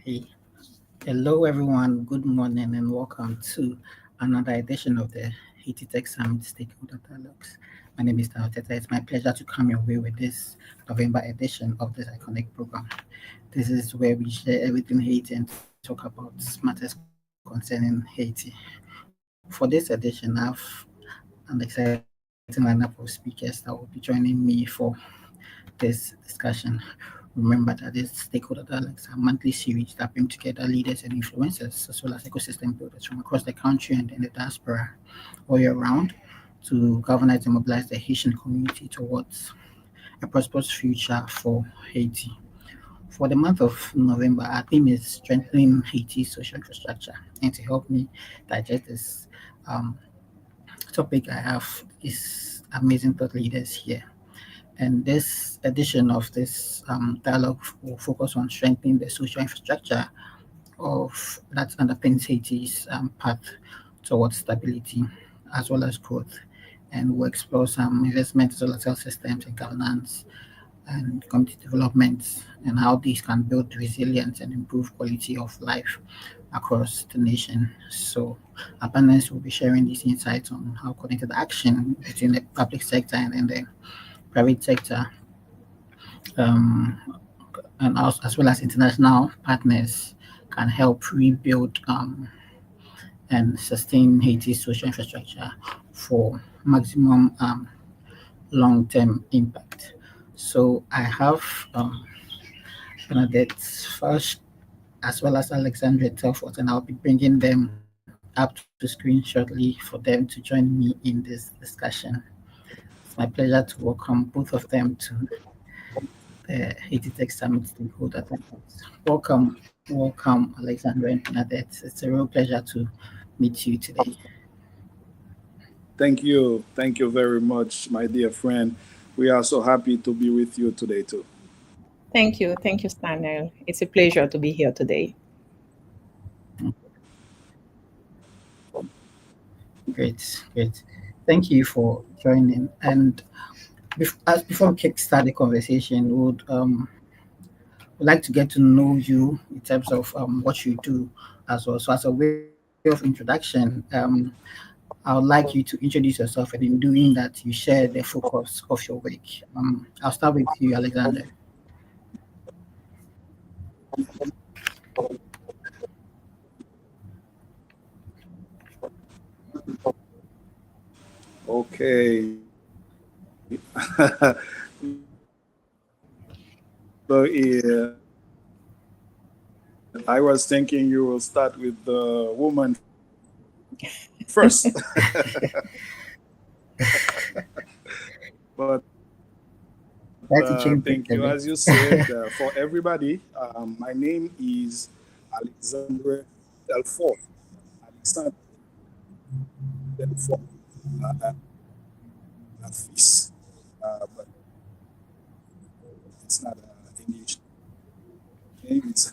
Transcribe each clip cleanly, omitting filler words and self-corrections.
Hey, hello everyone. Good morning and welcome to another edition of the Haiti Tech Summit Stakeholder Dialogues. My name is Tata. It's my pleasure to come your way with this November edition of this iconic program. This is where we share everything Haiti and talk about matters concerning Haiti. For this edition, I have an exciting lineup of speakers that will be joining me for this discussion. Remember that these stakeholder dialogues are monthly series that bring together leaders and influencers, as well as ecosystem builders from across the country and in the diaspora all year round to galvanize and mobilize the Haitian community towards a prosperous future for Haiti. For the month of November, our theme is strengthening Haiti's social infrastructure. And to help me digest this topic, I have these amazing thought leaders here. And this edition of this dialogue will focus on strengthening the social infrastructure of that underpins Haiti's path towards stability as well as growth. And we'll explore some investment solar cell systems and governance and community development and how these can build resilience and improve quality of life across the nation. So our panelists will be sharing these insights on how connected action between the public sector and the private sector um, and as well as international partners can help rebuild and sustain Haiti's social infrastructure for maximum long-term impact. So I have Bernadette first, as well as Alexandra Telford, and I'll be bringing them up to screen shortly for them to join me in this discussion. It's my pleasure to welcome both of them to the Haiti Tech Summit Stakeholder Conference. Welcome, Alexandra and Bernadette. It's a real pleasure to meet you today. Thank you. Thank you very much, my dear friend. We are so happy to be with you today, too. Thank you. Thank you, Stanley. It's a pleasure to be here today. Great. Thank you for joining. And before we kickstart the conversation, would like to get to know you in terms of what you do as well. So, as a way of introduction, I would like you to introduce yourself, and in doing that, you share the focus of your work. I'll start with you, Alexander. Okay. so, I was thinking you will start with the woman first. but Try to change thank it a you. bit. As you said, for everybody, my name is Alexandre Delfort. Alexandre Delfort. Fils. But it's not English name, it's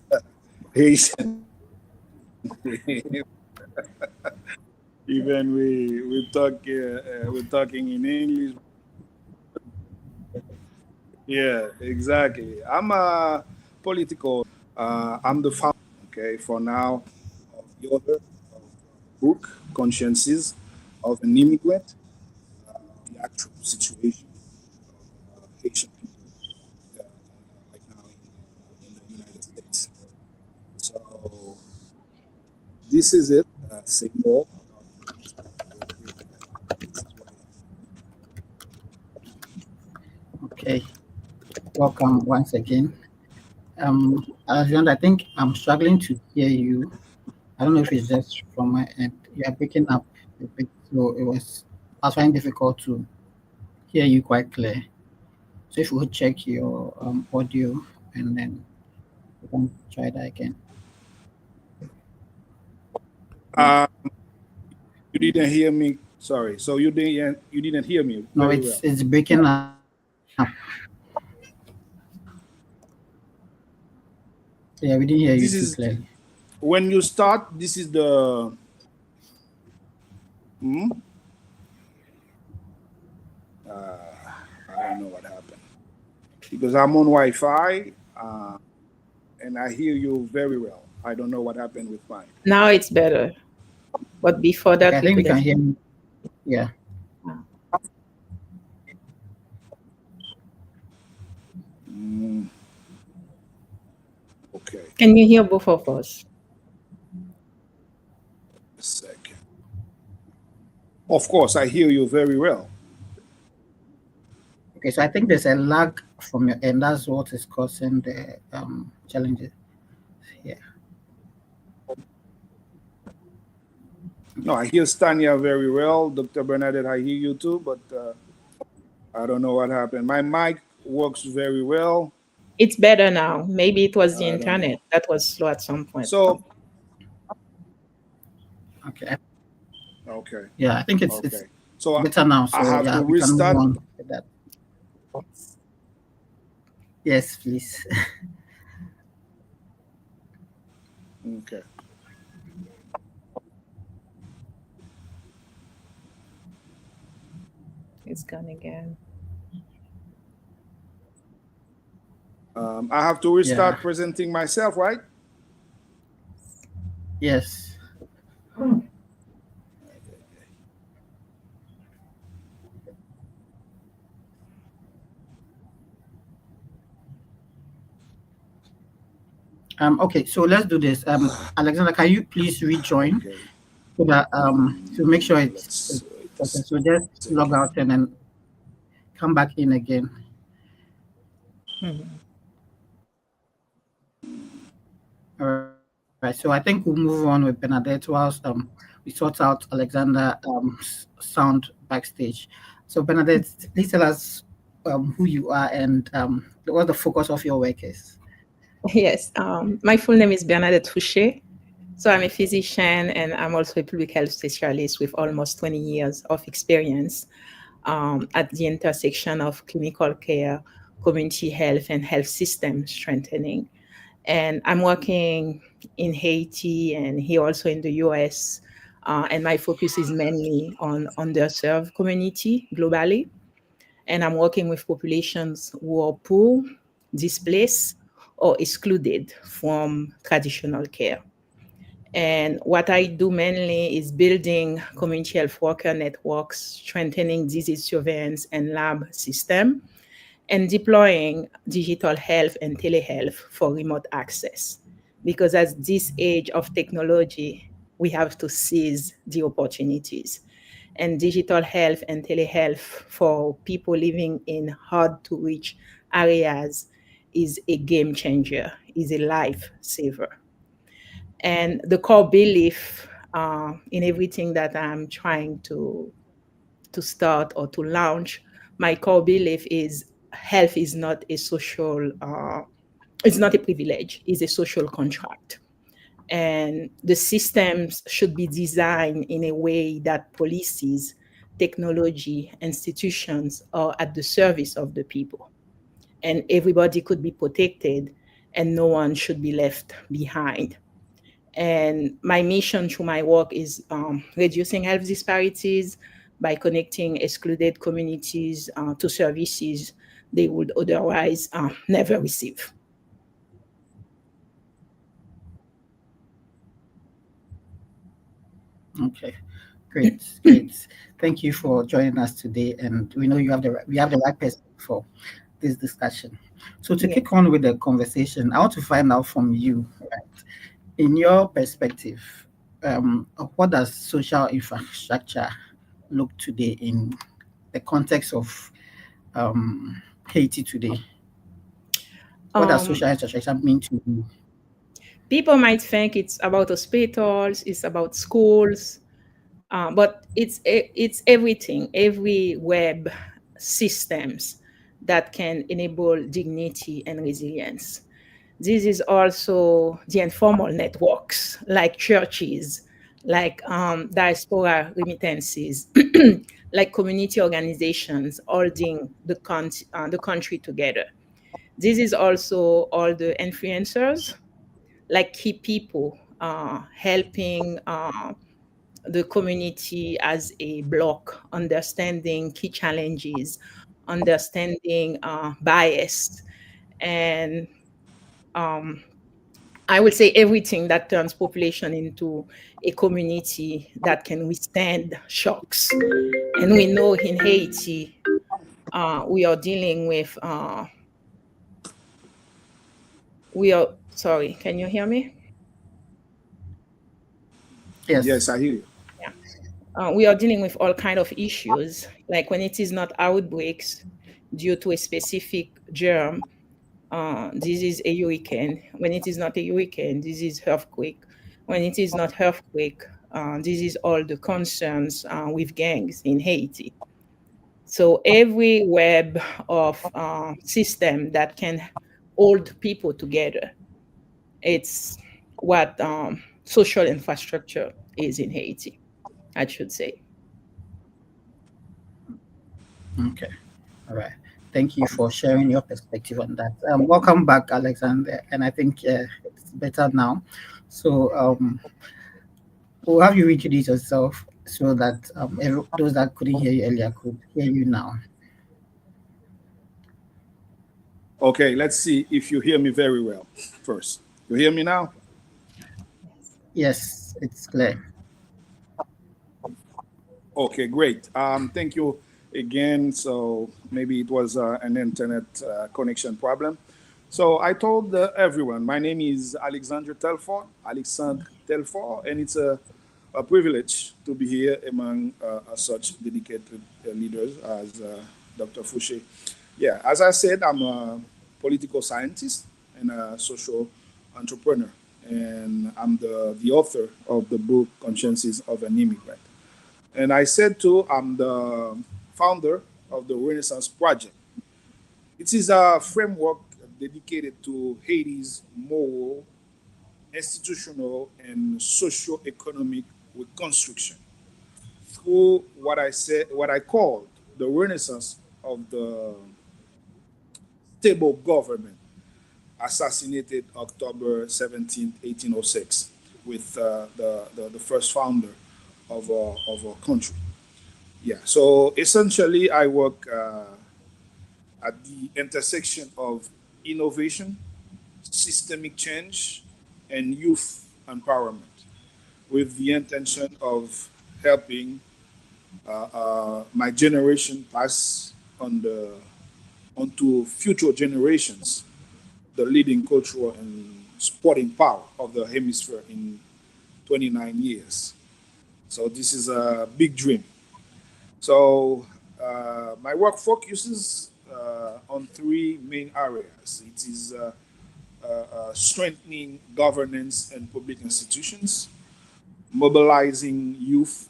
Haitian name. Even we're talking in English. Yeah, exactly. I'm a political. I'm the founder. Okay, for now, of the author of book Consciences of an Immigrant, the actual situation of Haitian people right now in the United States. So this is it. Say more Okay, welcome once again. Alexander, I think I'm struggling to hear you. I don't know if it's just from my end. You are breaking up a bit, so I was finding difficult to hear you quite clear. So if you would check your audio and then we can try that again. Uh, you didn't hear me. Sorry. So you didn't hear me No, very it's well. it's breaking up. Yeah, we didn't hear you This too is clearly. when you start. This is the. Hmm? I don't know what happened because I'm on Wi-Fi. and I hear you very well. I don't know what happened with mine. Now it's better. But before Okay, that, I we think we can couldn't. hear you. Yeah. Mm, okay, Can you hear both of us? a second. Of course, I hear you very well. Okay, so I think there's a lag from your end. That's what is causing the challenges here. No, I hear Stania very well. Dr. Bernadette, I hear you too, but I don't know what happened. My mic works very well. It's better now. Maybe it was the I don't internet know. that was slow at some point. So, Okay. okay, Yeah, I think it's okay. So better now. I So have yeah, to we can move restart. on with that. Yes, please. Okay. It's gone again. I have to Yeah. restart presenting myself, right? Yes. Okay, so let's do this. Alexander, can you please rejoin Okay. so that to make sure Let's wait a okay, so just log second. out and then come back in again. Mhm. All right. So I think we'll move on with Bernadette whilst we sort out Alexander sound backstage. So Bernadette, please tell us who you are and what the focus of your work is. Yes, my full name is Bernadette Fouché. So I'm a physician and I'm also a public health specialist with almost 20 years of experience at the intersection of clinical care, community health, and health system strengthening. And I'm working in Haiti and here also in the US. And my focus is mainly on underserved community globally. And I'm working with populations who are poor, displaced, or excluded from traditional care. And what I do mainly is building community health worker networks, strengthening disease surveillance and lab system, and deploying digital health and telehealth for remote access. Because at this age of technology, we have to seize the opportunities. And digital health and telehealth for people living in hard to reach areas is a game changer, is a lifesaver. And the core belief in everything that I'm trying to start or to launch, my core belief is health is not a social, it's not a privilege, it's a social contract. And the systems should be designed in a way that policies, technology, institutions are at the service of the people. And everybody could be protected and no one should be left behind. And my mission through my work is reducing health disparities by connecting excluded communities to services they would otherwise never receive. Okay. Great, great. Thank you for joining us today, and we know we have the right person for this discussion. So to Yeah. kick on with the conversation, I want to find out from you, right, in your perspective, what does social infrastructure look today in the context of Haiti today? What does Um, social infrastructure mean to you? People might think it's about hospitals, it's about schools, but it's everything, every web systems that can enable dignity and resilience. This is also the informal networks like churches, like diaspora remittances, like community organizations holding the country together. This is also all the influencers, like key people helping the community as a block, understanding key challenges, understanding bias, and I would say everything that turns population into a community that can withstand shocks. And we know in Haiti, we are dealing with, sorry, can you hear me? Yes. Yes, I hear you. Yeah. We are dealing with all kind of issues, like when it is not outbreaks due to a specific germ, this is a hurricane. When it is not a hurricane, this is earthquake. When it is not earthquake, this is all the concerns with gangs in Haiti. So every web of system that can hold people together, it's what social infrastructure is in Haiti, I should say. Okay. All right. Thank you for sharing your perspective on that. Welcome back, Alexander. And I think it's better now. So we'll have you introduce yourself so that those that couldn't hear you earlier could hear you now. Okay, let's see if you hear me very well first. You hear me now? Yes, it's clear. Okay, great. Thank you again. So maybe it was an internet connection problem. So I told everyone, my name is Alexandre Telfort, and it's a privilege to be here among such dedicated leaders as Dr. Fouché. Yeah, as I said, I'm a political scientist and a social entrepreneur, and I'm the author of the book Consciences of an Immigrant. And I said too, I'm the founder of the Renaissance Project. It is a framework dedicated to Haiti's moral, institutional, and socio-economic reconstruction through what I called the Renaissance of the stable government, assassinated October 17th, 1806, with the first founder of our country. Yeah, so essentially, I work at the intersection of innovation, systemic change, and youth empowerment with the intention of helping my generation pass onto future generations the leading cultural and sporting power of the hemisphere in 29 years. So this is a big dream. So my work focuses on three main areas. It is strengthening governance and public institutions, mobilizing youth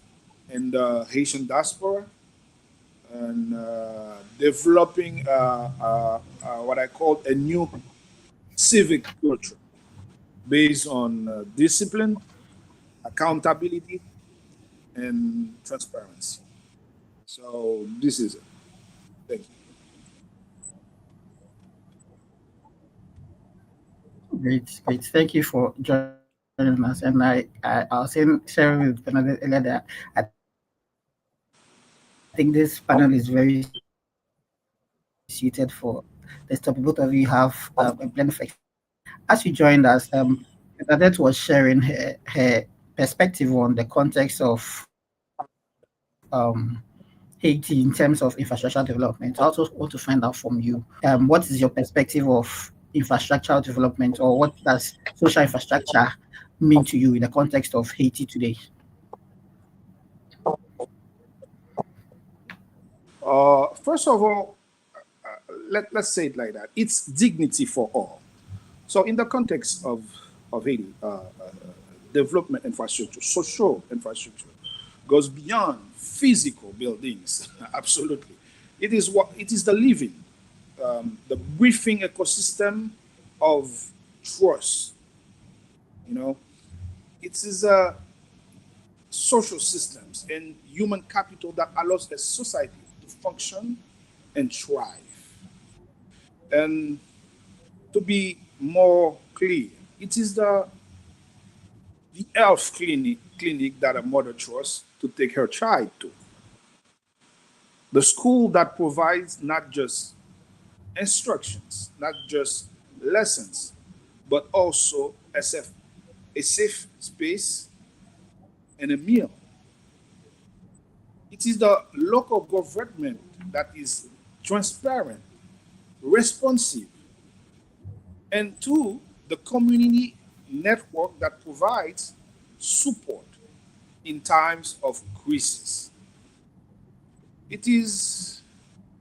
and the Haitian diaspora, and developing what I call a new civic culture based on discipline, accountability, and transparency. So this is it. Thank you. Great, great. Thank you for joining us. And I was sharing with Bernadette earlier that I think this panel is very suited for the topic. Both of you have a blend of experience. As you joined us, Bernadette was sharing her perspective on the context of Haiti in terms of infrastructure development. I also want to find out from you, what is your perspective of infrastructural development, or what does social infrastructure mean to you in the context of Haiti today? First of all, let's say it like that. It's dignity for all. So, in the context of Haiti, development infrastructure, social infrastructure, goes beyond physical buildings. Absolutely, it is the living, the breathing ecosystem of trust. You know, it is social systems and human capital that allows a society to function and thrive. And to be more clear, it is the health clinic that a mother trusts to take her child to. The school that provides not just instructions, not just lessons, but also a safe space, and a meal. It is the local government that is transparent, responsive, and two, the community network that provides support in times of crisis. It is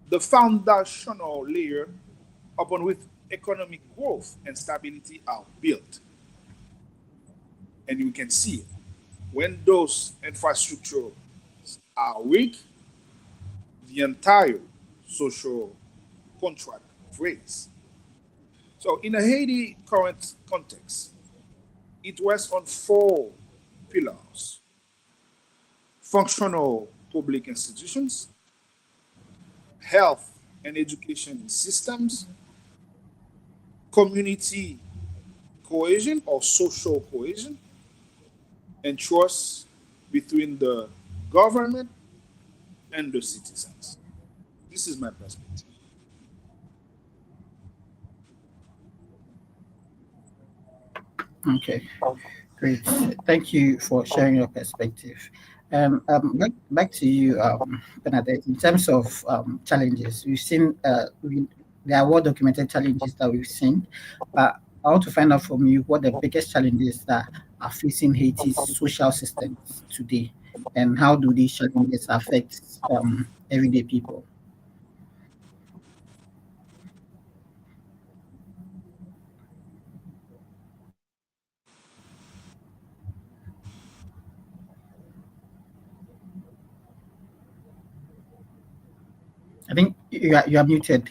the foundational layer upon which economic growth and stability are built. And you can see it. When those infrastructures are weak, the entire social contract breaks. So, in a Haiti current context, it rests on four pillars: functional public institutions, health and education systems, community cohesion or social cohesion, and trust between the government and the citizens. This is my perspective. Okay, great. Thank you for sharing your perspective. Back to you, Bernadette. In terms of challenges, there are well documented challenges that we've seen, but I want to find out from you what the biggest challenges that are facing Haiti's social systems today, and how do these challenges affect everyday people? I think you are muted.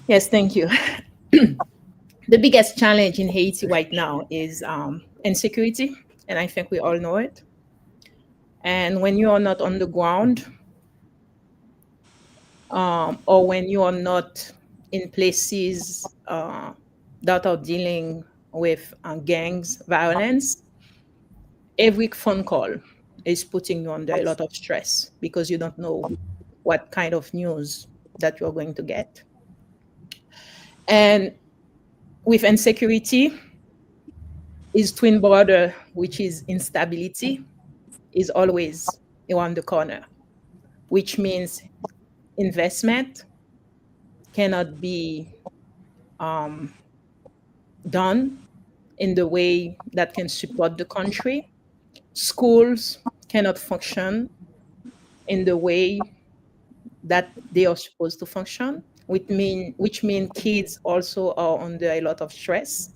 Yes, thank you. The biggest challenge in Haiti right now is insecurity, and I think we all know it. And when you are not on the ground, or when you are not in places that are dealing with gangs violence, every phone call is putting you under a lot of stress because you don't know what kind of news that you're going to get. And with insecurity is twin border, which is instability, is always around the corner, which means investment cannot be um, done in the way that can support the country. Schools cannot function in the way that they are supposed to function, which mean kids also are under a lot of stress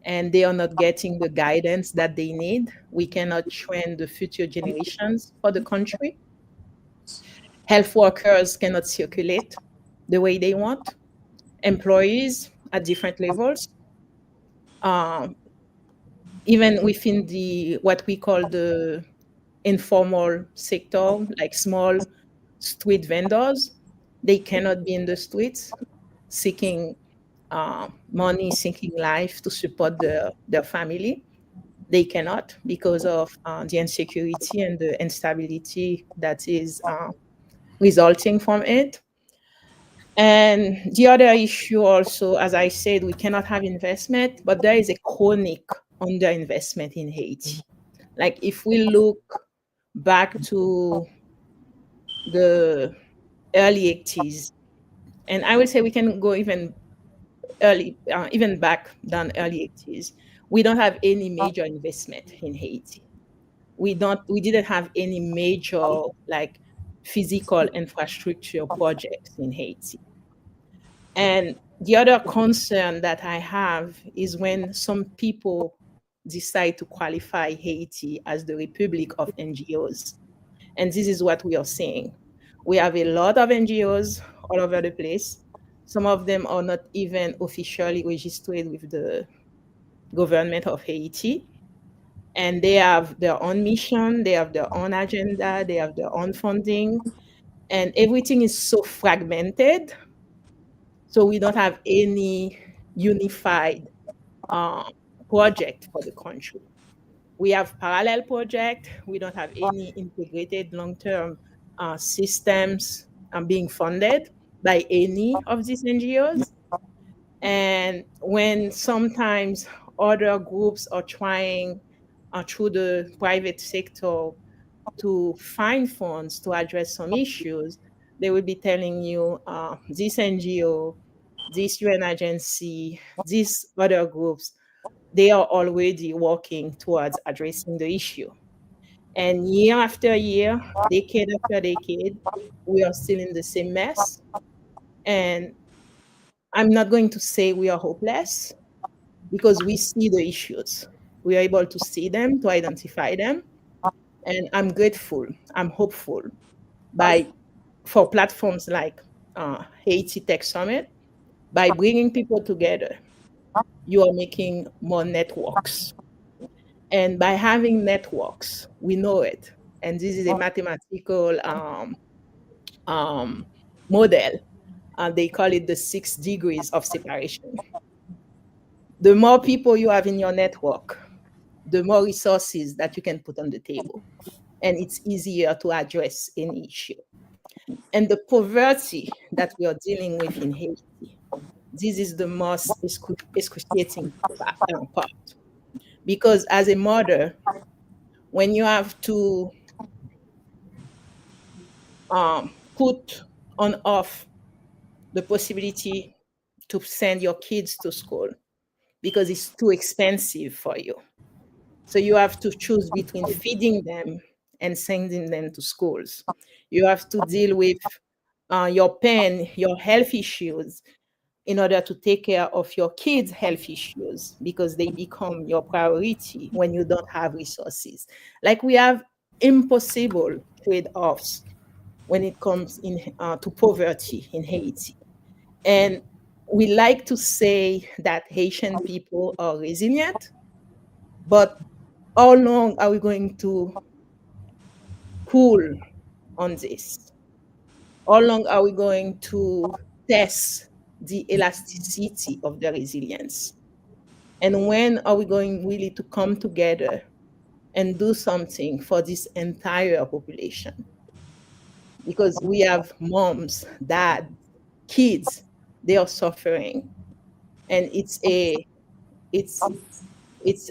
and they are not getting the guidance that they need. We cannot train the future generations for the country. Health workers cannot circulate the way they want. Employees at different levels, um, even within the what we call the informal sector, like small street vendors, they cannot be in the streets seeking money, seeking life to support their family. They cannot because of the insecurity and the instability that is resulting from it. And the other issue also, as I said, we cannot have investment, but there is a chronic underinvestment in Haiti. Like if we look back to the early 80s, and I would say we can go even back than early 80s, we don't have any major investment in Haiti. We didn't have any major like physical infrastructure projects in Haiti. And the other concern that I have is when some people decide to qualify Haiti as the Republic of NGOs. And this is what we are seeing. We have a lot of NGOs all over the place. Some of them are not even officially registered with the government of Haiti. And they have their own mission, they have their own agenda, they have their own funding, and everything is so fragmented. So we don't have any unified uh, project for the country. We have parallel project. We don't have any integrated long-term systems being funded by any of these NGOs. And when sometimes other groups are trying through the private sector to find funds to address some issues, they will be telling you this NGO, this UN agency, these other groups, they are already working towards addressing the issue. And year after year, decade after decade, we are still in the same mess. And I'm not going to say we are hopeless because we see the issues. We are able to see them, to identify them. And I'm grateful, I'm hopeful by for platforms like Haiti Tech Summit, by bringing people together, you are making more networks. And by having networks, we know it. And this is a mathematical um, model. They call it the 6 degrees of separation. The more people you have in your network, the more resources that you can put on the table. And it's easier to address any issue. And the poverty that we are dealing with in Haiti, this is the most excruciating part. Because as a mother, when you have to put on off the possibility to send your kids to school because it's too expensive for you. So you have to choose between feeding them and sending them to schools. You have to deal with your pain, your health issues, in order to take care of your kids' health issues because they become your priority when you don't have resources. Like we have impossible trade-offs when it comes to poverty in Haiti. And we like to say that Haitian people are resilient, but how long are we going to cool on this? How long are we going to test the elasticity of the resilience? And when are we going really to come together and do something for this entire population? Because we have moms, dads, kids, they are suffering. And it's it's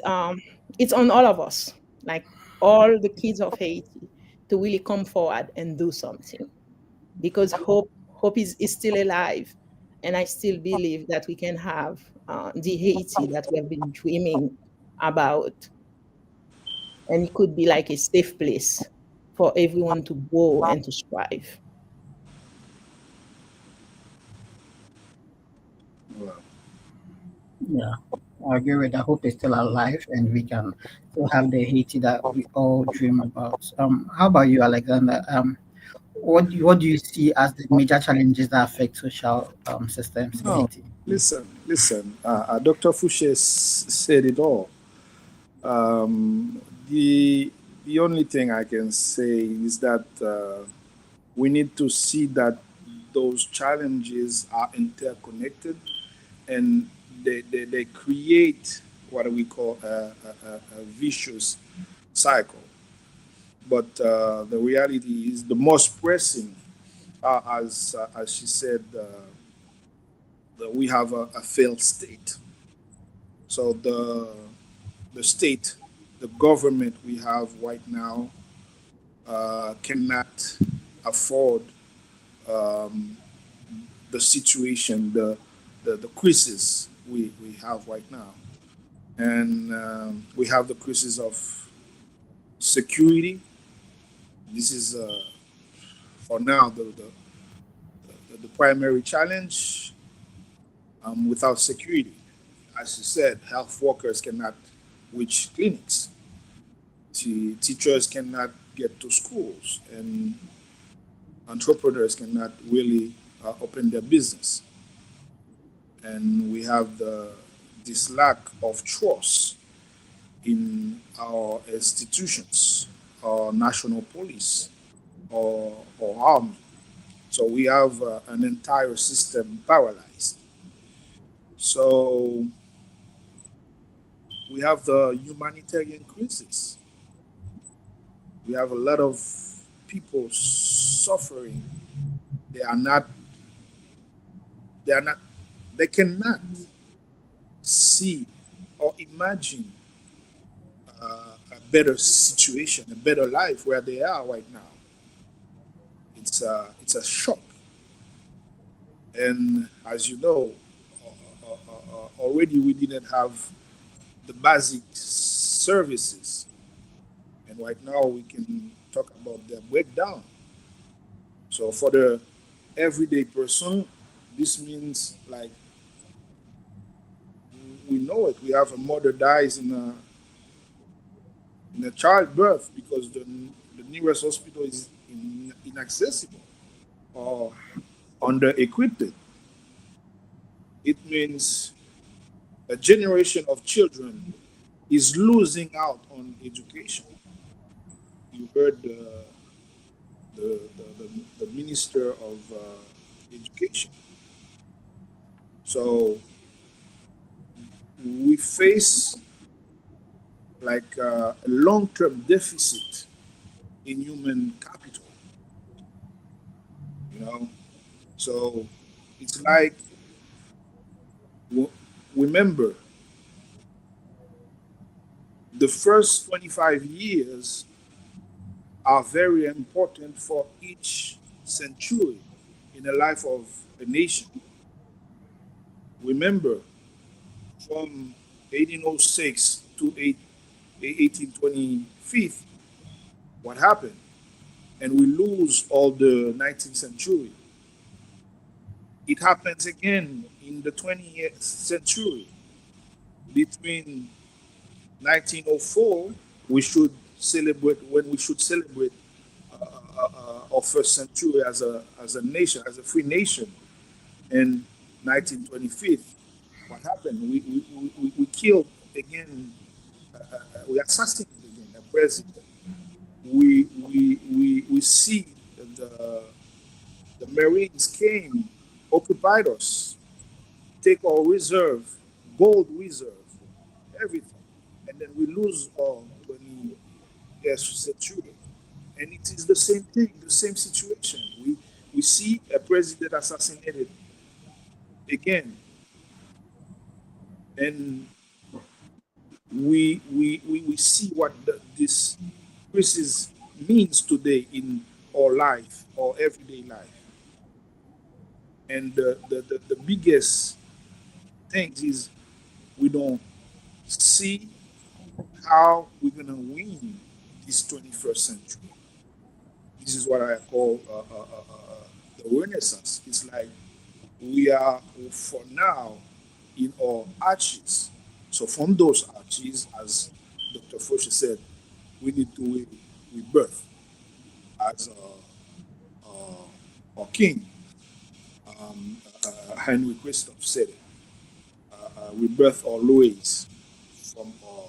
um it's on all of us, like all the kids of Haiti, to really come forward and do something. Because hope is still alive. And I still believe that we can have the Haiti that we have been dreaming about. And it could be like a safe place for everyone to go and to strive. Well, Yeah, I agree with that. Hope is still alive, and we can still have the Haiti that we all dream about. How about you, Alexander? What do you see as the major challenges that affect social systems in no, Haiti? listen. Dr. Fouché said it all. Um, the the only thing I can say is that we need to see that those challenges are interconnected and they create what we call a vicious cycle. But the reality is the most pressing, as she said, that we have a failed state. So the state, the government we have right now cannot afford um, the situation, the crisis we have right now. And we have the crisis of security. This is, for now, the primary challenge without security. As you said, health workers cannot reach clinics, teachers cannot get to schools, and entrepreneurs cannot really open their business. And we have this lack of trust in our institutions, our national police, or army. So we have an entire system paralyzed. So we have the humanitarian crisis. We have a lot of people suffering. They are not, they are not, they cannot see or imagine a better situation, a better life where they are right now. It's a shock, and as you know, already we didn't have the basic services, and right now we can talk about the breakdown. So for the everyday person, this means like we know it. We have a mother dies in a childbirth because the nearest hospital is inaccessible or under equipped. It means a generation of children is losing out on education. You heard the minister of education. So we face like a long-term deficit in human capital, you know. So it's like w- remember the first 25 years are very important for each century in the life of a nation. Remember, from 1806 to 1825, what happened? And we lose all the 19th century. It happens again in the 20th century. Between 1904, we should celebrate when we should celebrate our first century as a nation, as a free nation. In 1925, what happened? We killed again, we assassinated again a president. We see the Marines came, occupied us, take our reserve, gold reserve, everything. And then we lose our 20th century. And it is the same thing, the same situation. We see a president assassinated again, and we see what this crisis means today in our life, our everyday life. And the biggest thing is we don't see how we're going to win this 21st century. This is what I call the Renaissance. It's like we are, for now, in our arches. So from those arches, as Dr. Fauci said, we need to rebirth as our king, Henry Christoph said it. Rebirth our Louis from our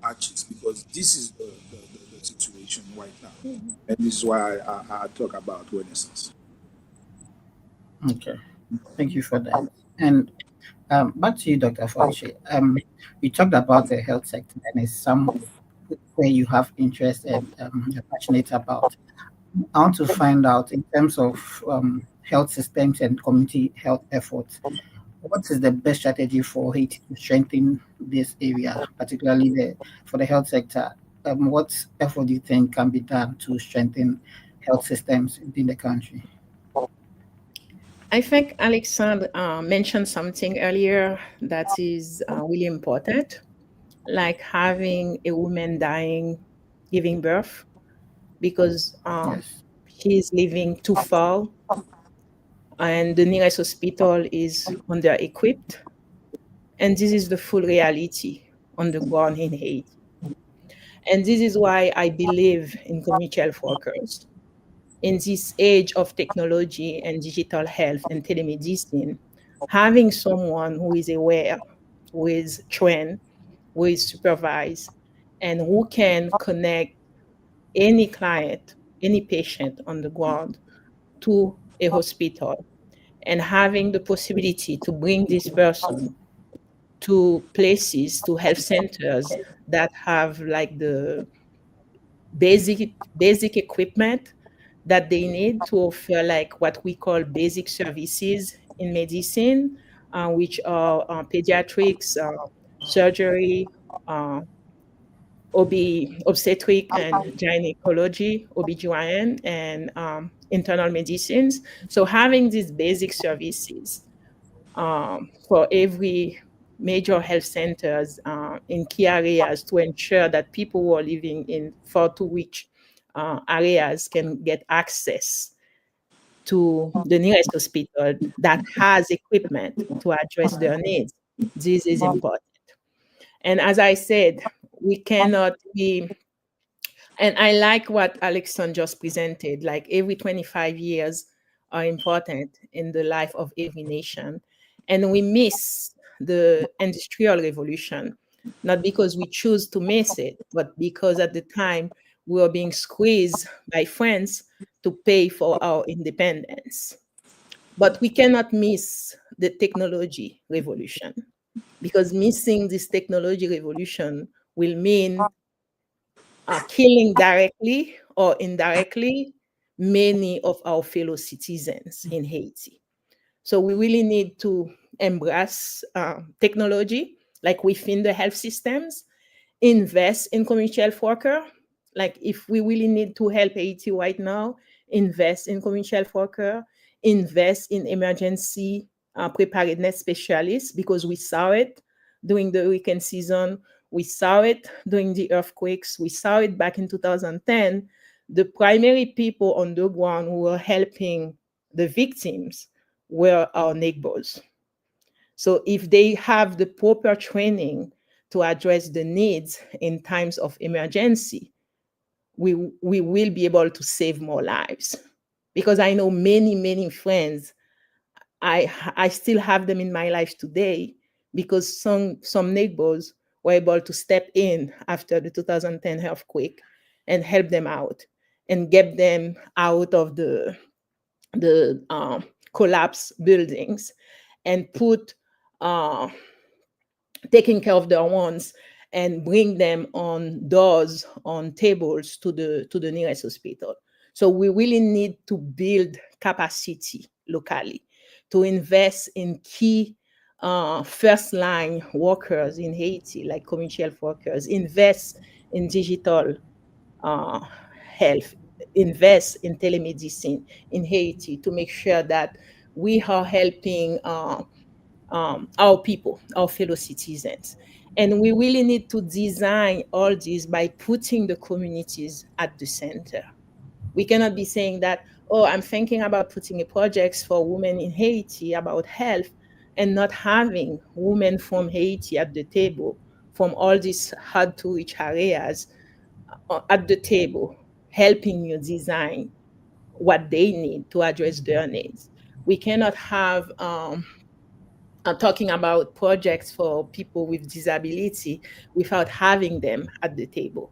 arches because this is the situation right now. And this is why I talk about Renaissance. Okay, thank you for that. And back to you, Dr. Fauci. You talked about the health sector, and it's some where you have interest and you're passionate about. I want to find out in terms of health systems and community health efforts, what is the best strategy for Haiti to strengthen this area, particularly for the health sector? What effort do you think can be done to strengthen health systems in the country? I think Alexandre mentioned something earlier that is really important, like having a woman dying, giving birth, because Yes. she is living too far and the nearest hospital is under equipped. And this is the full reality on the ground in Haiti. And this is why I believe in community health workers. In this age of technology and digital health and telemedicine, having someone who is aware, who is trained, who is supervised, and who can connect any client, any patient on the ground to a hospital, and having the possibility to bring this person to places, to health centers that have like the basic equipment that they need to offer like what we call basic services in medicine, which are pediatrics, surgery, obstetric and gynecology, OBGYN, and internal medicines. So having these basic services for every major health centers in key areas to ensure that people who are living in far to reach areas can get access to the nearest hospital that has equipment to address their needs. This is important. And as I said, we cannot be, and I like what Alexon just presented, like every 25 years are important in the life of every nation. And we miss the industrial revolution, not because we choose to miss it, but because at the time we were being squeezed by friends to pay for our independence. But we cannot miss the technology revolution, because missing this technology revolution will mean killing directly or indirectly many of our fellow citizens in Haiti. So we really need to embrace technology, like within the health systems, invest in community health worker. Like if we really need to help Haiti right now, invest in community health worker, invest in emergency preparedness specialists, because we saw it during the hurricane season. We saw it during the earthquakes. We saw it back in 2010. The primary people on the ground who were helping the victims were our neighbors. So if they have the proper training to address the needs in times of emergency, we will be able to save more lives. Because I know many, many friends, I still have them in my life today, because some neighbors were able to step in after the 2010 earthquake and help them out and get them out of the collapsed buildings and put taking care of their ones and bring them on doors, on tables to the nearest hospital. So we really need to build capacity locally, to invest in key first line workers in Haiti, like community health workers, invest in digital uh, health, invest in telemedicine in Haiti to make sure that we are helping our people, our fellow citizens. And we really need to design all this by putting the communities at the center. We cannot be saying that, oh, I'm thinking about putting a project for women in Haiti about health, and not having women from Haiti at the table, from all these hard to reach areas at the table, helping you design what they need to address their needs. We cannot have talking about projects for people with disability without having them at the table.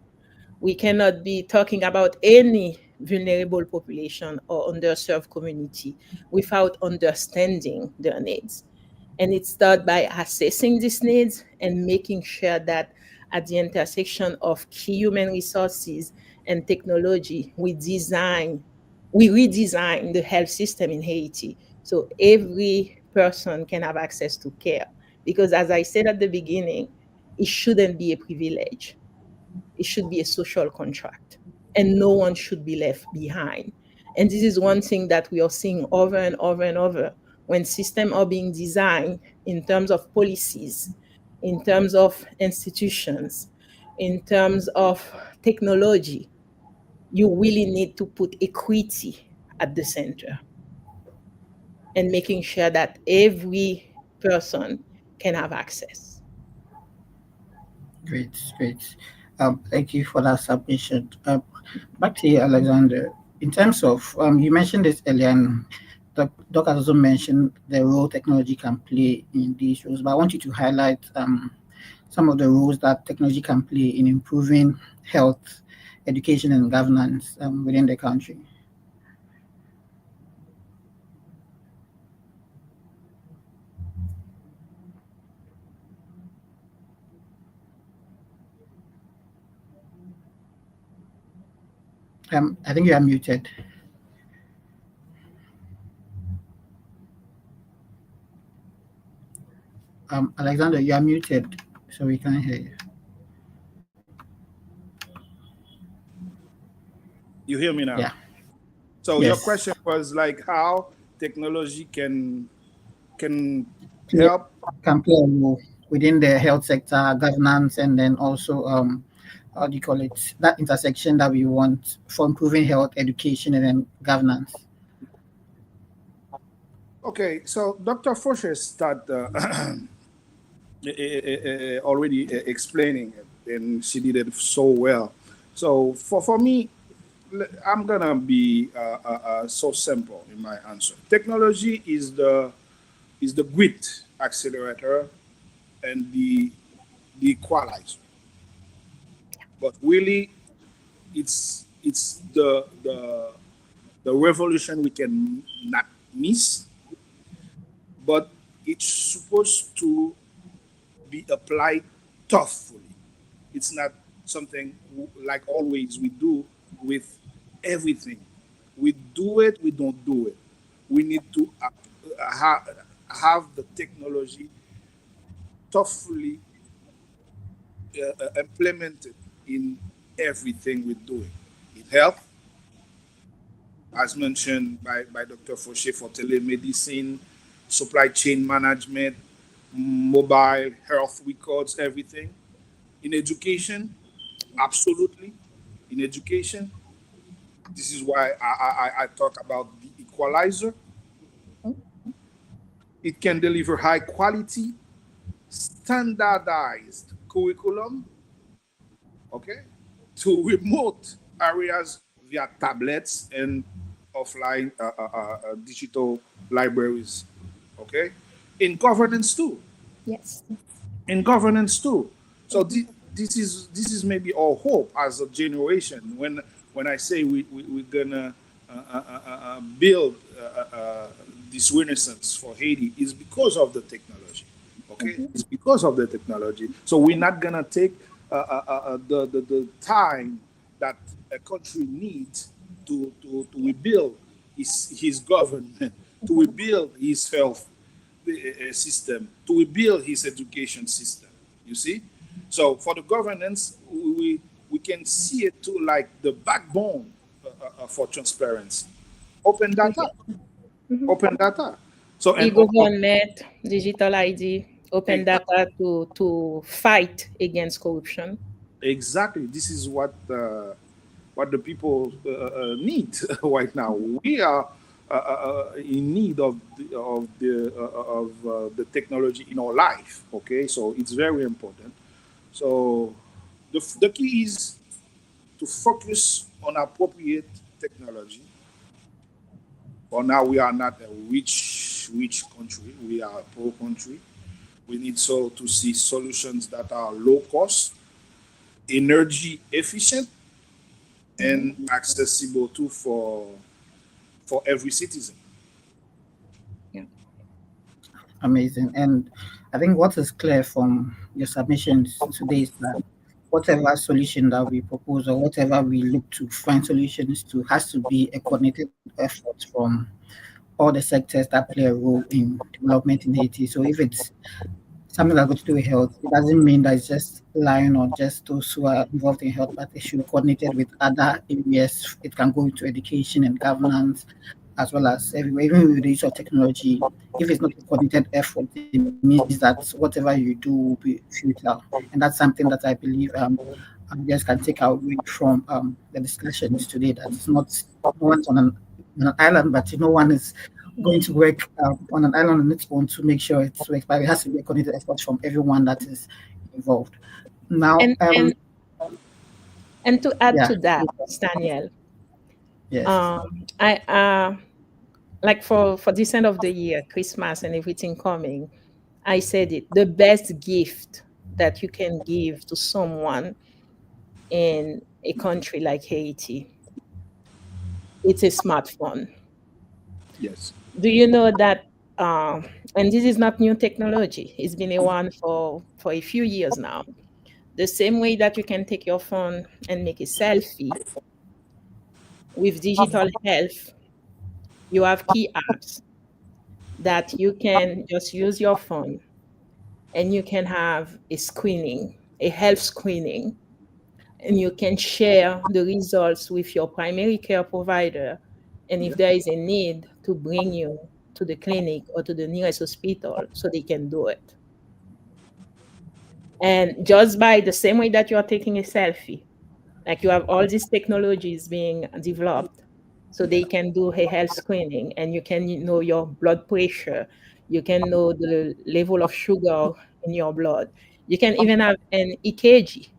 We cannot be talking about any vulnerable population or underserved community without understanding their needs. And it starts by assessing these needs and making sure that at the intersection of key human resources and technology, we redesign the health system in Haiti so every person can have access to care. Because as I said at the beginning, it shouldn't be a privilege. It should be a social contract, and no one should be left behind. And this is one thing that we are seeing over and over and over when systems are being designed in terms of policies, in terms of institutions, in terms of technology. You really need to put equity at the center and making sure that every person can have access. Great, great. Thank you for that submission. Back to you, Alexander. In terms of, you mentioned this earlier, and the doc has also mentioned the role technology can play in these roles, but I want you to highlight some of the roles that technology can play in improving health, education, and governance within the country. I think you are muted. Alexander, you are muted. So we can hear you. You hear me Yeah. now? So your Yes. question was like how technology can Play, help. can play a role within the health sector, governance, and then also how do you call it? That intersection that we want for improving health, education, and then governance. Okay, so Dr. Fosher started already explaining it, and she did it so well. So for me, I'm gonna be so simple in my answer. Technology is the grit accelerator and the equalizer, but really it's the revolution we can not miss, but it's supposed to be applied thoughtfully. It's not something like always we do with everything. We do it, we don't do it. We need to have the technology thoughtfully implemented in everything we're doing. In health, as mentioned by Dr. Fauché, for telemedicine, supply chain management, mobile health records, everything. In education, absolutely. In education, this is why I talk about the equalizer. It can deliver high quality, standardized curriculum, okay, to remote areas via tablets and offline digital libraries, okay, in governance too. Yes. In governance too. So this is maybe our hope as a generation. When I say we're gonna build this renaissance for Haiti, is because of the technology. Okay, it's because of the technology. So we're not gonna take the time that a country needs to rebuild his government, to rebuild his health system, to rebuild his education system. You see, so for the governance, we can see it too like the backbone for transparency. Open data, open data. So and E-government, digital ID, open data to fight against corruption. exactly, this is what the people need right now. We are in need of the technology in our life. Okay, so it's very important. So the key is to focus on appropriate technology. For now, we are not a rich country. We are a poor country. We need so to see solutions that are low cost, energy efficient, and accessible too for every citizen. Yeah. Amazing. And I think what is clear from your submissions today is that whatever solution that we propose or whatever we look to find solutions to has to be a coordinated effort from all the sectors that play a role in development in Haiti. So if it's something that's got to do with health, it doesn't mean that it's just lying or just those who are involved in health, but it should be coordinated with other areas. It can go into education and governance as well as everywhere, even with the use of technology. If it's not a coordinated effort, it means that whatever you do will be futile. And that's something that I believe you guys can take away from the discussions today. That it's not no one's on an island, but no one is going to work on an island on its own to make sure it works. But it has to be a coordinated effort from everyone that is involved. Now, And and and to add yeah, to that, Daniel, yes, I like for this end of the year, Christmas and everything coming, I said it, the best gift that you can give to someone in a country like Haiti, it's a smartphone. Yes. Do you know that? And this is not new technology. It's been a one for a few years now. The same way that you can take your phone and make a selfie with digital health, you have key apps that you can just use your phone and you can have a screening, a health screening, and you can share the results with your primary care provider. And if there is a need, to bring you to the clinic or to the nearest hospital so they can do it. And just by the same way that you are taking a selfie, like you have all these technologies being developed so they can do a health screening, and you can know your blood pressure, you can know the level of sugar in your blood, you can even have an EKG,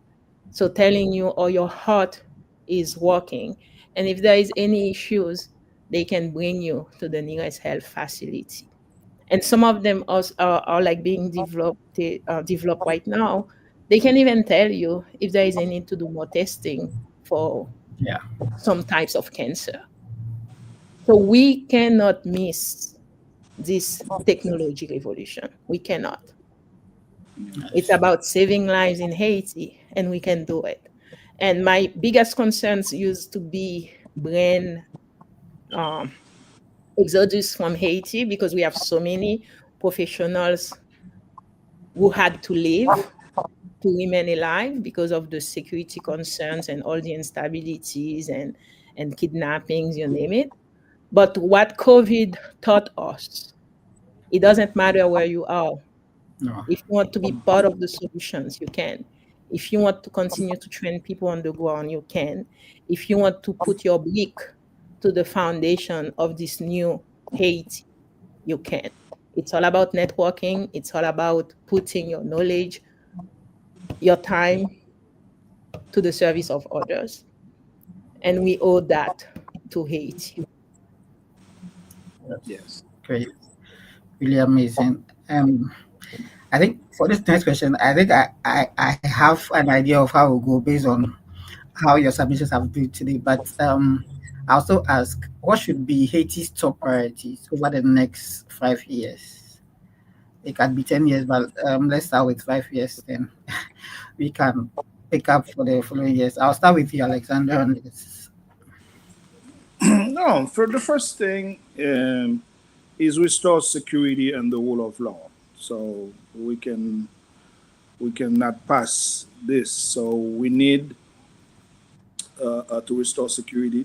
so telling you or your heart is working. And if there is any issues, they can bring you to the nearest health facility. And some of them also are like being developed right now. They can even tell you if there is a need to do more testing for Yeah. some types of cancer. So we cannot miss this technology revolution. We cannot. It's Yes. about saving lives in Haiti, and we can do it. And my biggest concerns used to be brain um, exodus from Haiti, because we have so many professionals who had to leave to remain alive because of the security concerns and all the instabilities and kidnappings, you name it. But what COVID taught us, it doesn't matter where you are. No. If you want to be part of the solutions, you can. If you want to continue to train people on the ground, you can. If you want to put your brick to the foundation of this new Haiti, you can. It's all about networking. It's all about putting your knowledge, your time to the service of others. And we owe that to Haiti. That's Yes. great. Really amazing. I think for this next question, I think I have an idea of how we'll go based on how your submissions have been today. But I also ask, what should be Haiti's top priorities over the next 5 years? It can be 10 years, but let's start with 5 years. Then we can pick up for the following years. I'll start with you, Alexander, on this. No, for the first thing is restore security and the rule of law. So we cannot pass this. So we need to restore security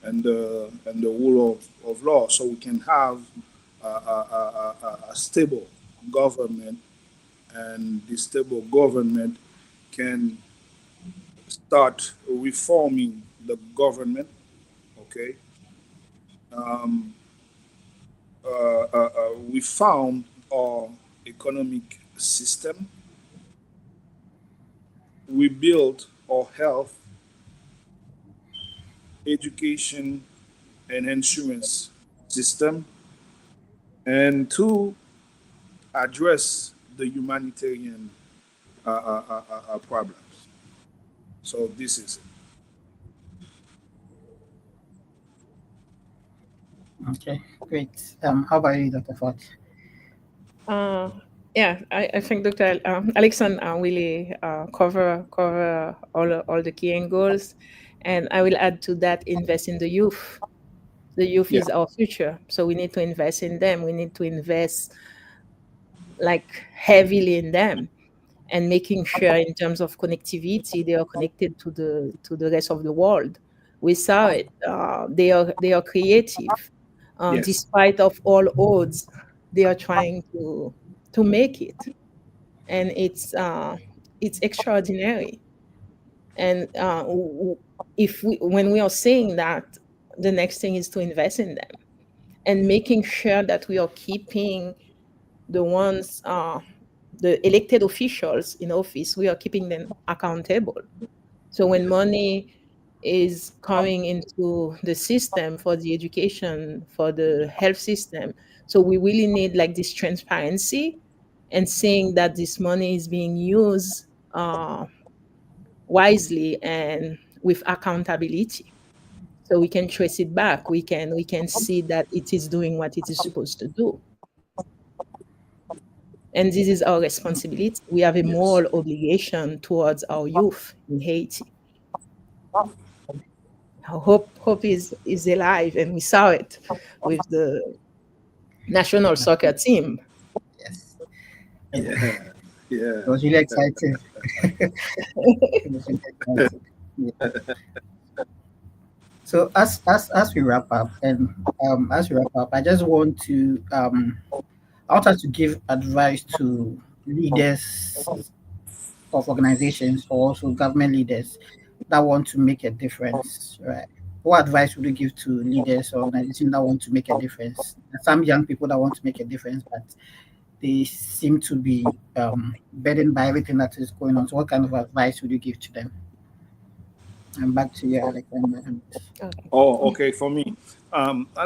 and the rule of law, so we can have a stable government, and this stable government can start reforming the government. Okay, um, we found our economic system. We built our health, education, and insurance system, and to address the humanitarian problems. So this is it. Okay, great. How about you, Dr. Ford? Uh, yeah, I think Dr. Alexon really cover all the key angles, and I will add to that: invest in the youth. The youth Yeah. is our future, so we need to invest in them. We need to invest like heavily in them, and making sure in terms of connectivity they are connected to the rest of the world. We saw it. They are creative, Yes. despite of all odds. They are trying to make it, and it's extraordinary. And if we when we are saying that, the next thing is to invest in them and making sure that we are keeping the ones the elected officials in office, we are keeping them accountable. So when money is coming into the system for the education, for the health system, so we really need like this transparency and seeing that this money is being used wisely and with accountability. So we can trace it back. We can see that it is doing what it is supposed to do. And this is our responsibility. We have a Yes. moral obligation towards our youth in Haiti. Hope is alive, and we saw it with the national soccer team. Yes. Yeah, It yeah. was really exciting. It was really exciting. Yeah. So as we wrap up, and I just want to I want us to give advice to leaders of organizations or also government leaders that want to make a difference, right? What advice would you give to leaders or organizations that want to make a difference? Some young people that want to make a difference, but they seem to be burdened by everything that is going on. So, what kind of advice would you give to them? And back to you, Alexander. Okay. Oh, okay. For me,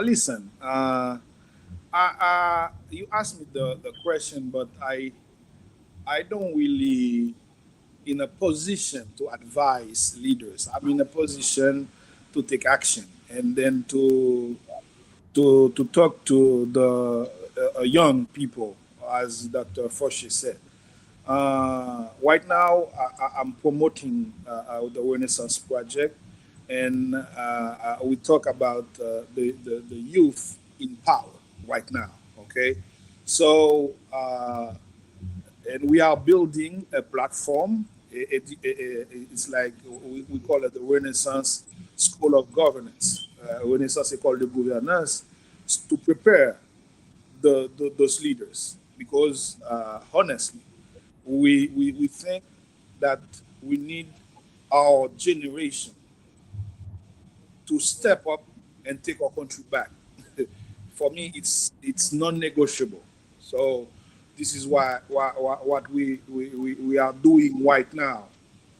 listen. You asked me the question, but I don't really in a position to advise leaders. I'm in a position to take action and then to talk to the young people, as Dr. Fauci said. Right now, I'm promoting the Renaissance Project, and we talk about the youth in power right now. Okay, so and we are building a platform. It's like we call it the Renaissance School of Governance, Renaissance École de Gouvernance, to prepare those leaders. Because honestly, we think that we need our generation to step up and take our country back. For me, it's non-negotiable. So this is what we are doing right now.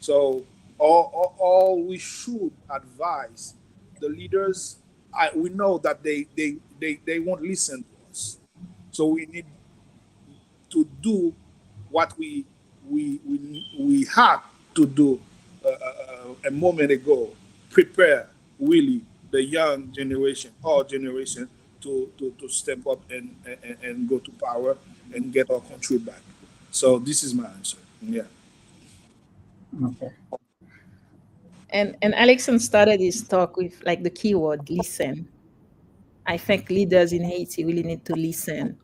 So all we should advise the leaders. We know that they won't listen to us. So we need to do what we had to do a moment ago. Prepare really the young generation, our generation, to step up and go to power and get our country back. So this is my answer. Yeah. Okay. And Alexon started his talk with like the keyword listen. I think leaders in Haiti really need to listen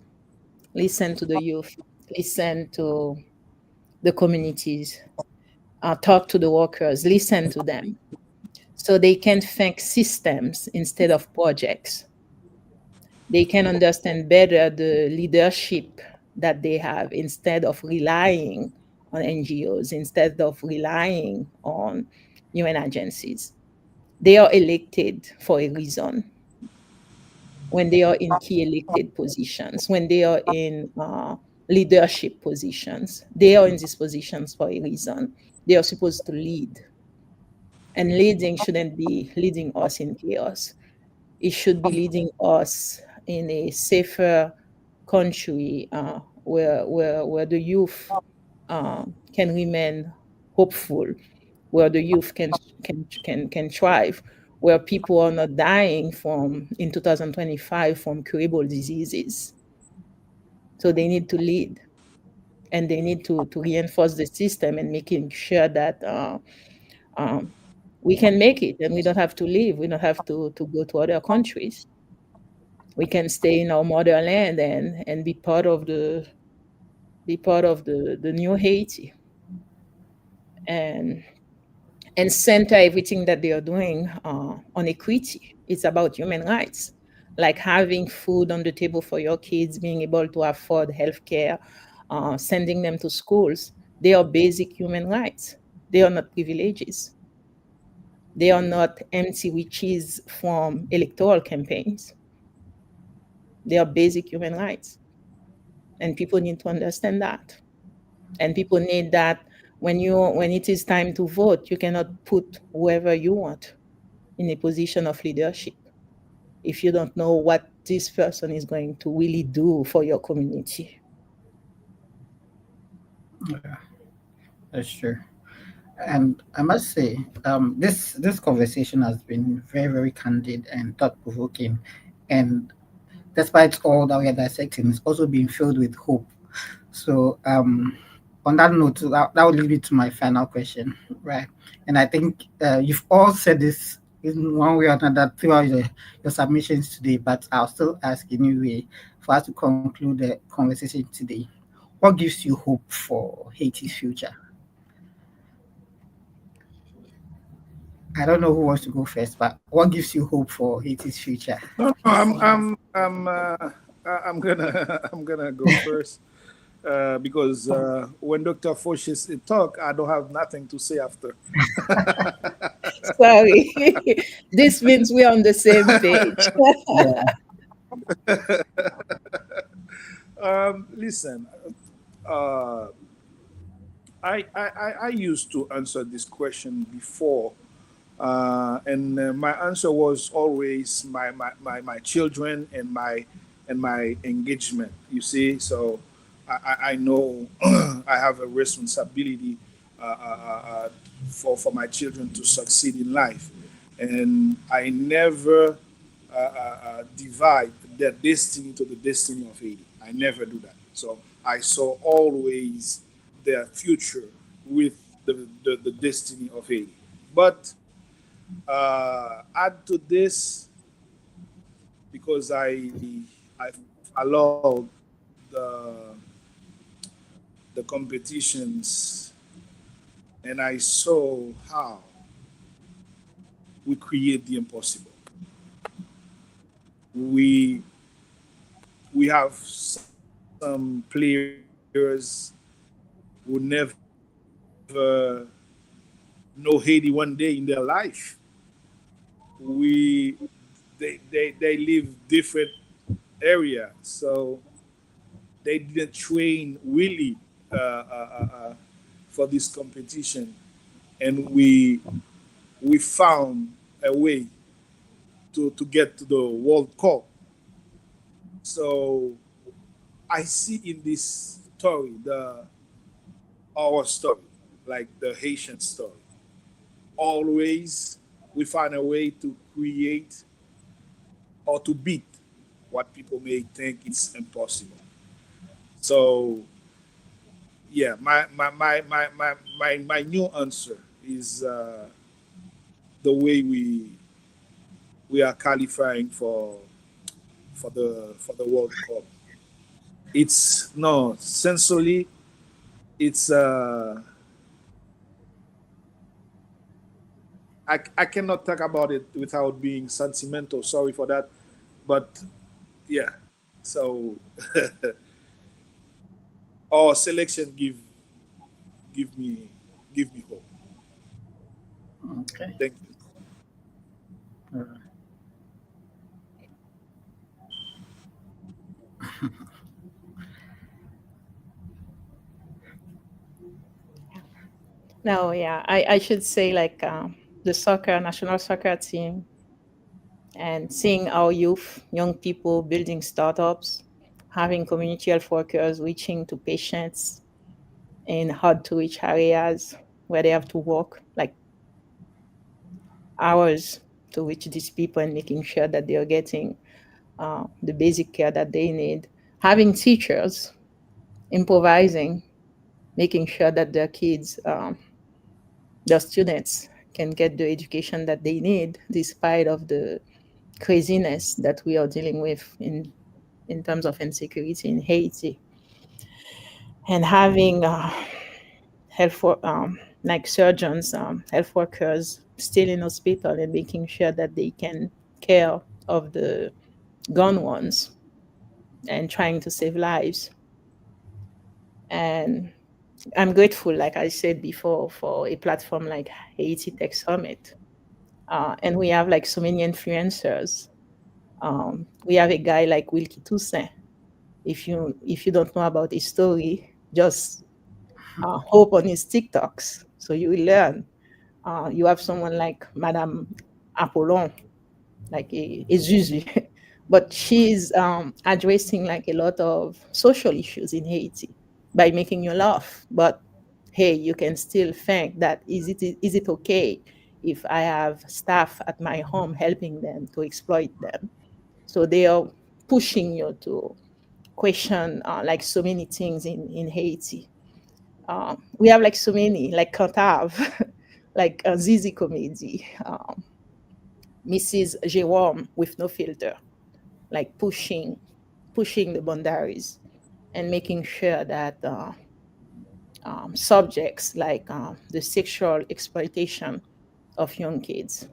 to the youth, listen to the communities, talk to the workers, listen to them, so they can think systems instead of projects. They can understand better the leadership that they have instead of relying on NGOs, instead of relying on UN agencies. They are elected for a reason. When they are in key elected positions, when they are in leadership positions, they are in these positions for a reason. They are supposed to lead. And leading shouldn't be leading us in chaos. It should be leading us in a safer country where the youth can remain hopeful, where the youth can thrive, where people are not dying from in 2025 from curable diseases. So they need to lead, and they need to reinforce the system and making sure that um, we can make it and we don't have to leave. We don't have to go to other countries. We can stay in our motherland and be part of the new Haiti, and center everything that they are doing on equity. It's about human rights, like having food on the table for your kids, being able to afford healthcare, sending them to schools. They are basic human rights. They are not privileges. They are not empty wishes from electoral campaigns. They are basic human rights. And people need to understand that. And people need that when it is time to vote, you cannot put whoever you want in a position of leadership if you don't know what this person is going to really do for your community. Yeah, that's true. And I must say, this conversation has been very, very candid and thought provoking. And despite all that we are dissecting, it's also been filled with hope. So, on that note, that will lead me to my final question, right? And I think you've all said this in one way or another throughout your submissions today, but I'll still ask anyway for us to conclude the conversation today. what gives you hope for Haiti's future? I don't know who wants to go first, but what gives you hope for Haiti's future? No, no, I'm gonna go first because when Dr. Foch talk, I don't have nothing to say after. Sorry. This means we're on the same page. Yeah. Listen, uh, I used to answer this question before, and my answer was always my children and my engagement. You see, so I know I have a responsibility for my children to succeed in life, and I never divide their destiny to the destiny of Haiti. I never do that. So I saw always their future with the destiny of Haiti. But add to this, because I allowed the the competitions and I saw how we create the impossible. We we have some players who never know Haiti one day in their life. We they live different area, so they didn't train really for this competition, and we found a way to get to the World Cup. So I see in this story the our story, like the Haitian story. Always we find a way to create or to beat what people may think it's impossible. So yeah, my new answer is the way we are qualifying for the World Cup. It's no sensually. It's I cannot talk about it without being sentimental. Sorry for that, but yeah. So our selection give me give me hope. Okay. Thank you. Uh, No, yeah, I should say like the soccer, national soccer team, and seeing our youth, young people building startups, having community health workers reaching to patients in hard to reach areas where they have to walk like hours to reach these people and making sure that they are getting the basic care that they need. Having teachers improvising, making sure that their kids, their students can get the education that they need despite of the craziness that we are dealing with in terms of insecurity in Haiti. And having like surgeons, health workers still in hospital and making sure that they can care of the gone ones and trying to save lives. And I'm grateful, like I said before, for a platform like Haiti Tech Summit. And we have like so many influencers. We have a guy like Wilkie Toussaint. If you don't know about his story, just hope on his TikToks, so you will learn. You have someone like Madame Apollon, like a Zuzu, but she's addressing like a lot of social issues in Haiti by making you laugh. But hey, you can still think that is it okay if I have staff at my home helping them to exploit them? So they are pushing you to question like so many things in Haiti. We have like so many, like Cantav, like Zizi Comedy, Mrs. Jerome with no filter, like pushing the boundaries and making sure that subjects like the sexual exploitation of young kids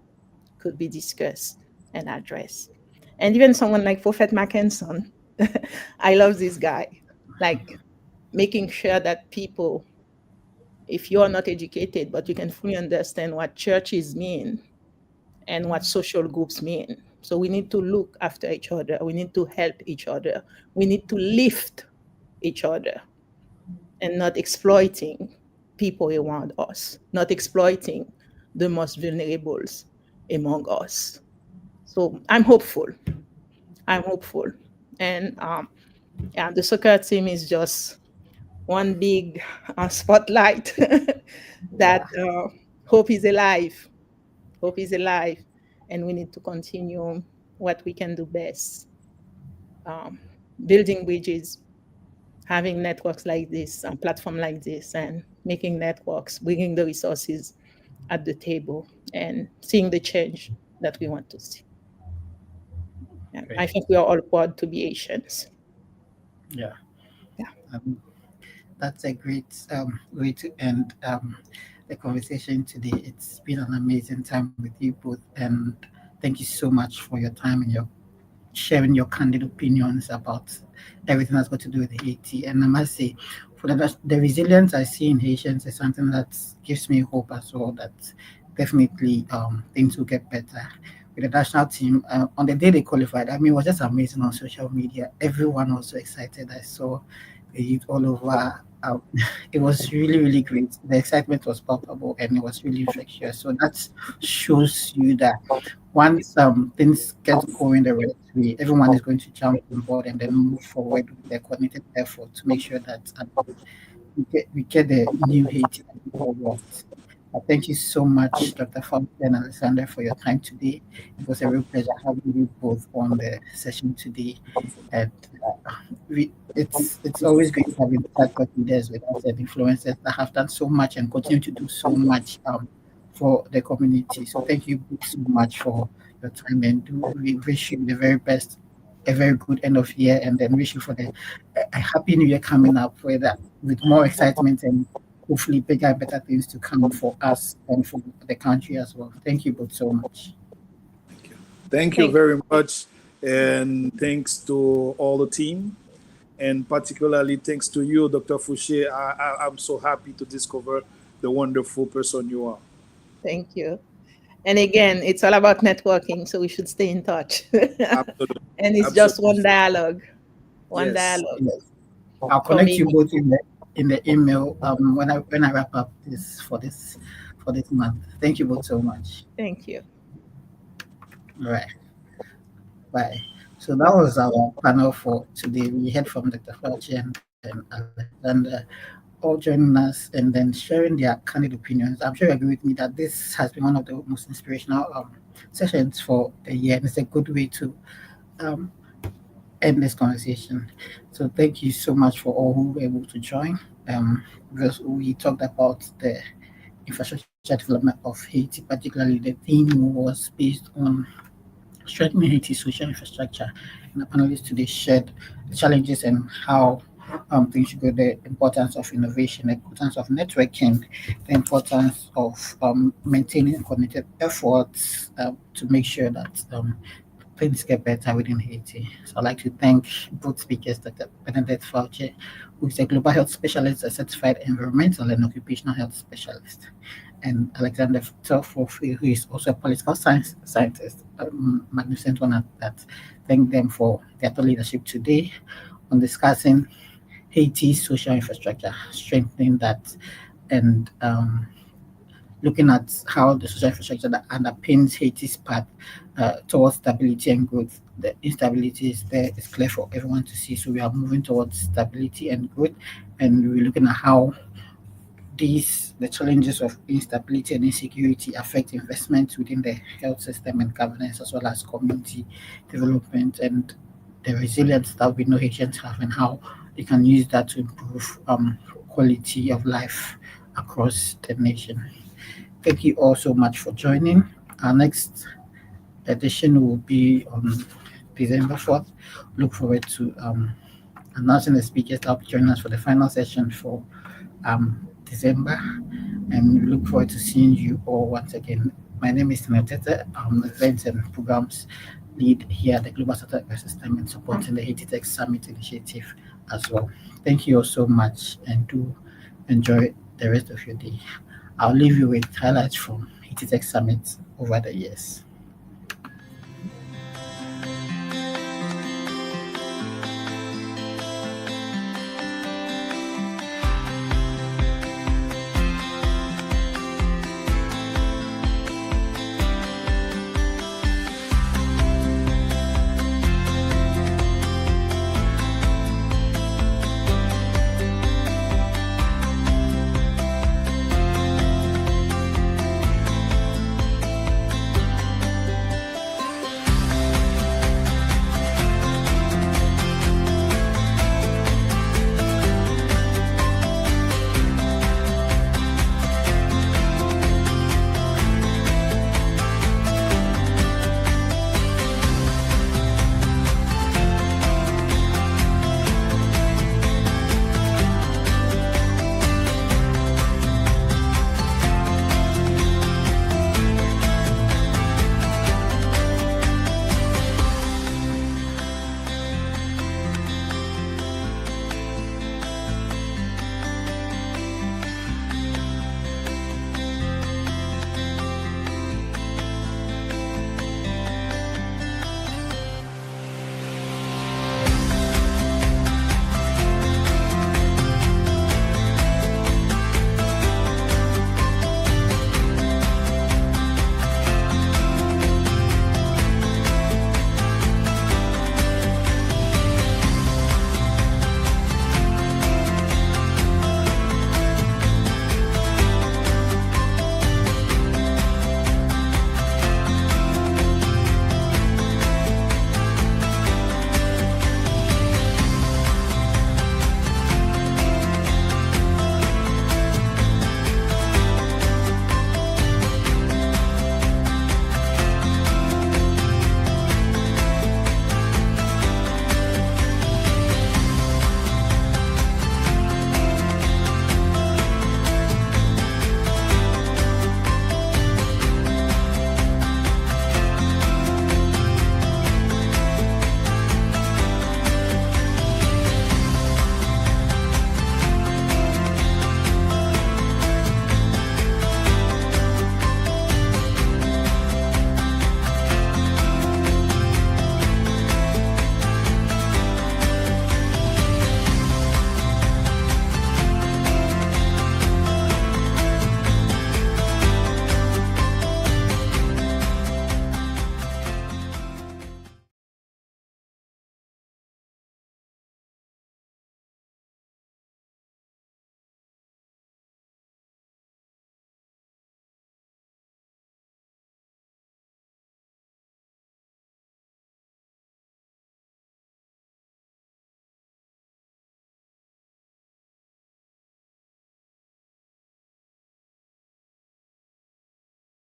could be discussed and addressed. And even someone like Prophet Mackinson, I love this guy, like making sure that people, if you're not educated, but you can fully understand what churches mean and what social groups mean. So we need to look after each other. We need to help each other. We need to lift each other and not exploiting people around us, not exploiting the most vulnerables among us. So I'm hopeful. I'm hopeful. And yeah, the soccer team is just one big spotlight that Yeah. hope is alive. Hope is alive. And we need to continue what we can do best. Um, Building bridges, having networks like this, a platform like this, and making networks, bringing the resources at the table, and seeing the change that we want to see. And Great. I think we are all proud to be Haitians. Yeah. Yeah. Um, that's a great way to end the conversation today. It's been an amazing time with you both, and thank you so much for your time and your sharing your candid opinions about everything that's got to do with Haiti. And I must say, for the resilience I see in Haitians is something that gives me hope as well. That definitely things will get better. With the national team, on the day they qualified, I mean, it was just amazing on social media. Everyone was so excited. I saw the youth all over. It was really, really great. The excitement was palpable and it was really infectious. So that shows you that once things get going the right way, everyone is going to jump on board and then move forward with their coordinated effort to make sure that we get the new Haiti that we all want. Thank you so much, Dr. Fauci and Alexander, for your time today. It was a real pleasure having you both on the session today. And it's always great having third leaders with us and influencers that have done so much and continue to do so much for the community. So thank you both so much for your time, and we wish you the very best, a very good end of year, and then wish you for a happy new year coming up with more excitement and hopefully bigger and better things to come for us and for the country as well. Thank you both so much. Thank you Thank very much. And thanks to all the team. And particularly thanks to you, Dr. Fouché. I'm so happy to discover the wonderful person you are. Thank you. And again, it's all about networking, so we should stay in touch. Absolutely. And it's just one Absolutely. dialogue. One Yes. dialogue Yes. I'll for connect me. you both in the email when I wrap up this month. Thank you both so much. Thank you. All right. Bye. So that was our panel for today. We heard from Dr. Fauci and then Alexander, all joining us and then sharing their candid opinions. I'm sure you agree with me that this has been one of the most inspirational sessions for the year, and it's a good way to um, end this conversation. So thank you so much for all who were able to join. Because we talked about the infrastructure development of Haiti, particularly the theme was based on strengthening Haiti's social infrastructure. And the panelists today shared the challenges and how things should go, the importance of innovation, the importance of networking, the importance of maintaining coordinated efforts to make sure that things get better within Haiti. So I'd like to thank both speakers, Dr. Benedict Fauci, who is a global health specialist, a certified environmental and occupational health specialist, and Alexander Telfo, who is also a political scientist, a magnificent one at that. Thank them for their leadership today on discussing Haiti's social infrastructure, strengthening that, and looking at how the social infrastructure that underpins Haiti's path towards stability and growth. The instability is there, it's clear for everyone to see. So we are moving towards stability and growth, and we're looking at how the challenges of instability and insecurity affect investment within the health system and governance, as well as community development and the resilience that we know Haitians have, and how they can use that to improve quality of life across the nation. Thank you all so much for joining. Our next edition will be on December 4th. Look forward to announcing the speakers that will join us for the final session for December. And we look forward to seeing you all once again. My name is Tinatete. I'm the events and programs lead here at the Global Startup Ecosystem and supporting the Haiti Tech Summit initiative as well. Thank you all so much and do enjoy the rest of your day. I'll leave you with highlights from Haiti Tech Summit over the years.